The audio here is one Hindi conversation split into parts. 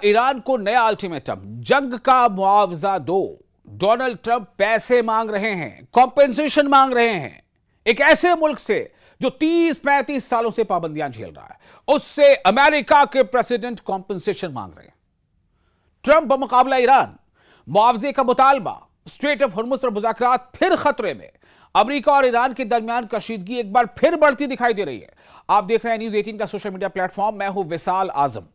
ईरान को नया अल्टीमेटम, जंग का मुआवजा दो। डोनाल्ड ट्रंप पैसे मांग रहे हैं, कॉम्पेंसेशन मांग रहे हैं एक ऐसे मुल्क से जो 30-35 सालों से पाबंदियां झेल रहा है, उससे अमेरिका के प्रेसिडेंट कॉम्पेंसेशन मांग रहे हैं। ट्रंप बमुकाबला ईरान, मुआवजे का मुतालबा, स्ट्रेट ऑफ हॉर्मुज़ पर मुज़ाकरात फिर खतरे में। अमेरिका और ईरान के दरमियान कशीदगी एक बार फिर बढ़ती दिखाई दे रही है। आप देख रहे हैं न्यूज़ 18 का सोशल मीडिया प्लेटफॉर्म। मैं हूं विशाल आजम।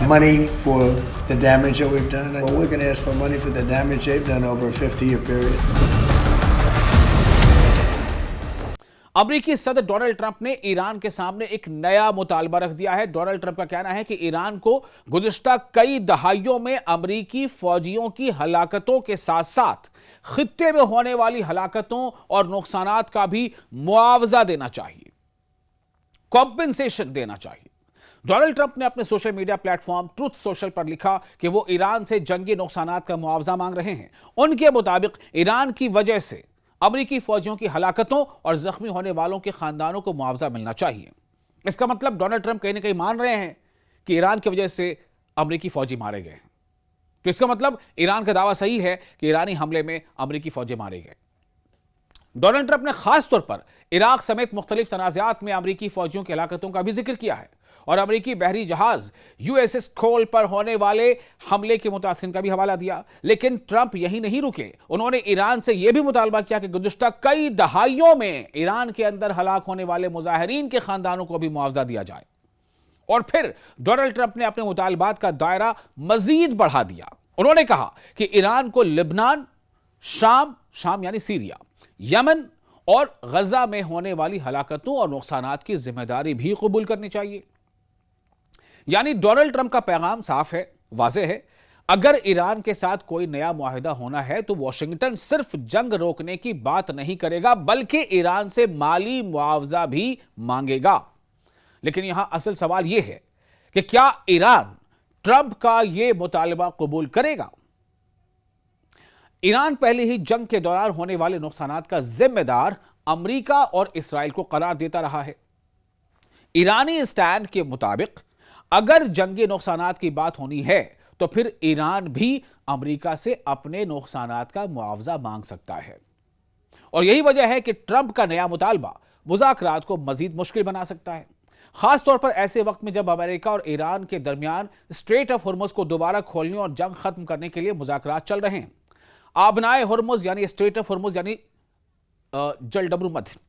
Money for the damage that we've done. Well, we're going to ask for money for the damage they've done over a 50-year period. अमेरिकी सदर डोनाल्ड ट्रंप ने ईरान के सामने एक नया मुतालबा रख दिया है। डोनाल्ड ट्रंप का कहना है कि ईरान को गुज़िश्ता कई दहाइयों में अमेरिकी फौजियों की हलाकतों के साथ साथ खित्ते में होने वाली हलाकतों और नुकसानात का भी मुआवजा देना चाहिए, कॉम्पेंसेशन देना चाहिए। डोनाल्ड ट्रंप ने अपने social media platform truth social पर लिखा कि वो ईरान से जंगी नुकसानात का मुआवजा मांग रहे हैं। उनके मुताबिक ईरान की वजह से अमेरिकी फौजियों की हलाकतों और जख्मी होने वालों के खानदानों को मुआवजा मिलना चाहिए। इसका मतलब डोनाल्ड ट्रंप कहीं ना कहीं मान रहे हैं कि ईरान की वजह से अमेरिकी फौजी मारे गए हैं। तो इसका मतलब ईरान का दावा सही है कि ईरानी हमले में अमेरिकी फौजी मारे गए। डोनाल्ड ट्रंप ने खास तौर पर इराक समेत मुख्तलिफ तनाज़ात में अमेरिकी फौजियों की हलाकतों का भी जिक्र किया है और अमेरिकी बहरी जहाज यूएसएस कोल पर होने वाले हमले के मुतासिरीन का भी हवाला दिया। लेकिन ट्रंप यही नहीं रुके, उन्होंने ईरान से यह भी मुतालबा किया कि गुज़िश्ता कई दहाइयों में ईरान के अंदर हलाक होने वाले मुजाहिरीन के खानदानों को भी मुआवजा दिया जाए। और फिर डोनाल्ड ट्रंप ने अपने मुतालबात का दायरा मजीद बढ़ा दिया। उन्होंने कहा कि ईरान को लिबनान, शाम यानी सीरिया, यमन और गजा में होने वाली हलाकतों और नुकसानात की जिम्मेदारी भी कबूल करनी चाहिए। यानी डोनाल्ड ट्रंप का पैगाम साफ है, वाज़ेह है। अगर ईरान के साथ कोई नया मुआहिदा होना है तो वॉशिंगटन सिर्फ जंग रोकने की बात नहीं करेगा बल्कि ईरान से माली मुआवजा भी मांगेगा। लेकिन यहां असल सवाल यह है कि क्या ईरान ट्रंप का यह मुतालबा कबूल करेगा? ईरान पहले ही जंग के दौरान होने वाले नुकसानात का जिम्मेदार अमेरिका और इसराइल को करार देता रहा है। ईरानी स्टैंड के मुताबिक अगर जंगी नुकसानात की बात होनी है तो फिर ईरान भी अमेरिका से अपने नुकसानात का मुआवजा मांग सकता है। और यही वजह है कि ट्रंप का नया मुतालबा मुज़ाकरात को मजीद मुश्किल बना सकता है, खासतौर पर ऐसे वक्त में जब अमेरिका और ईरान के दरमियान स्ट्रेट ऑफ हॉर्मुज़ को दोबारा खोलने और जंग खत्म करने के लिए मुज़ाकरात चल रहे हैं। आबनाए हॉर्मुज़ यानी स्ट्रेट ऑफ हॉर्मुज़ यानी जलडमरू मध्य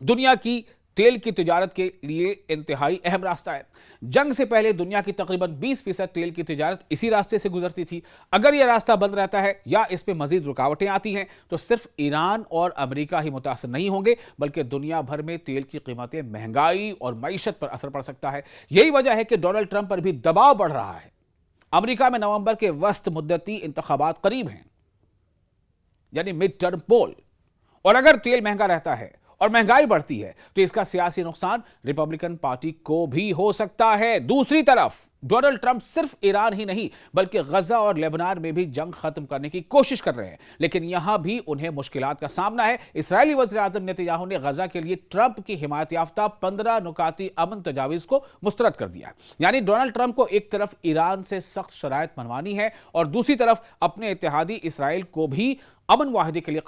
दुनिया की तेल की तिजारत के लिए इंतहाई अहम रास्ता है। जंग से पहले दुनिया की तकरीबन 20% तेल की तिजारत इसी रास्ते से गुजरती थी। अगर यह रास्ता बंद रहता है या इस पर मजीद रुकावटें आती हैं तो सिर्फ ईरान और अमेरिका ही मुतासर नहीं होंगे बल्कि दुनिया भर में तेल की कीमतें, महंगाई और मईशत पर असर पड़ सकता है। यही वजह है कि डोनाल्ड ट्रंप पर भी दबाव बढ़ रहा है। अमेरिका में नवंबर के वस्त मुद्दती इंतखाबात करीब हैं, यानी मिड टर्म पोल, और अगर तेल महंगा रहता है और महंगाई बढ़ती है तो इसका सियासी नुकसान रिपब्लिकन पार्टी को भी हो सकता है। दूसरी तरफ डोनाल्ड ट्रंप सिर्फ ईरान ही नहीं बल्कि गजा और लेबनान में भी जंग खत्म करने की कोशिश कर रहे हैं, लेकिन यहां भी उन्हें मुश्किलात का सामना है। इस्राएली वज़ीर आज़म नेतन्याहू ने गजा के लिए ट्रंप की हिमायत याफ्ता 15 नुकाती अमन तजावीज़ को मुस्तरद कर दिया। यानी डोनाल्ड ट्रंप को एक तरफ ईरान से सख्त शराइत मनवानी है और दूसरी तरफ अपने इत्तेहादी इसराइल को भी अमन वाहिदे के लिए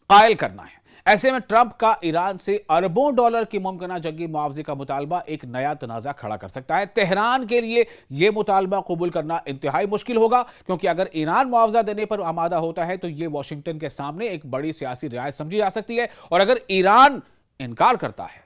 कायल करना है। ऐसे में ट्रंप का ईरान से अरबों डॉलर की मुमकिना जंगी मुआवजे का मुतालबा एक नया तनाज़ा खड़ा कर सकता है। तेहरान के लिए यह मुतालबा कबूल करना इंतहाई मुश्किल होगा, क्योंकि अगर ईरान मुआवजा देने पर आमादा होता है तो यह वॉशिंगटन के सामने एक बड़ी सियासी रियायत समझी जा सकती है। और अगर ईरान इनकार करता है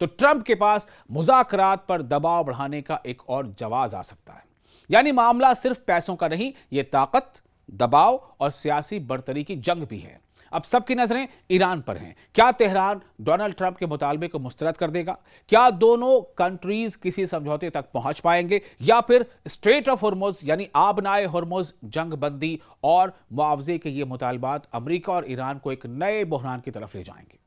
तो ट्रंप के पास मुज़ाकरात पर दबाव बढ़ाने का एक और जवाब आ सकता है। यानी मामला सिर्फ पैसों का नहीं, यह ताकत, दबाव और सियासी बरतरी की जंग भी है। अब सबकी नजरें ईरान पर हैं। क्या तेहरान डोनाल्ड ट्रंप के मुतालबे को मुस्तरद कर देगा? क्या दोनों कंट्रीज किसी समझौते तक पहुंच पाएंगे या फिर स्ट्रेट ऑफ हॉर्मुज़ यानी आबनाए हॉर्मुज़ जंग बंदी और मुआवजे के ये मुतालबात अमेरिका और ईरान को एक नए बहरान की तरफ ले जाएंगे?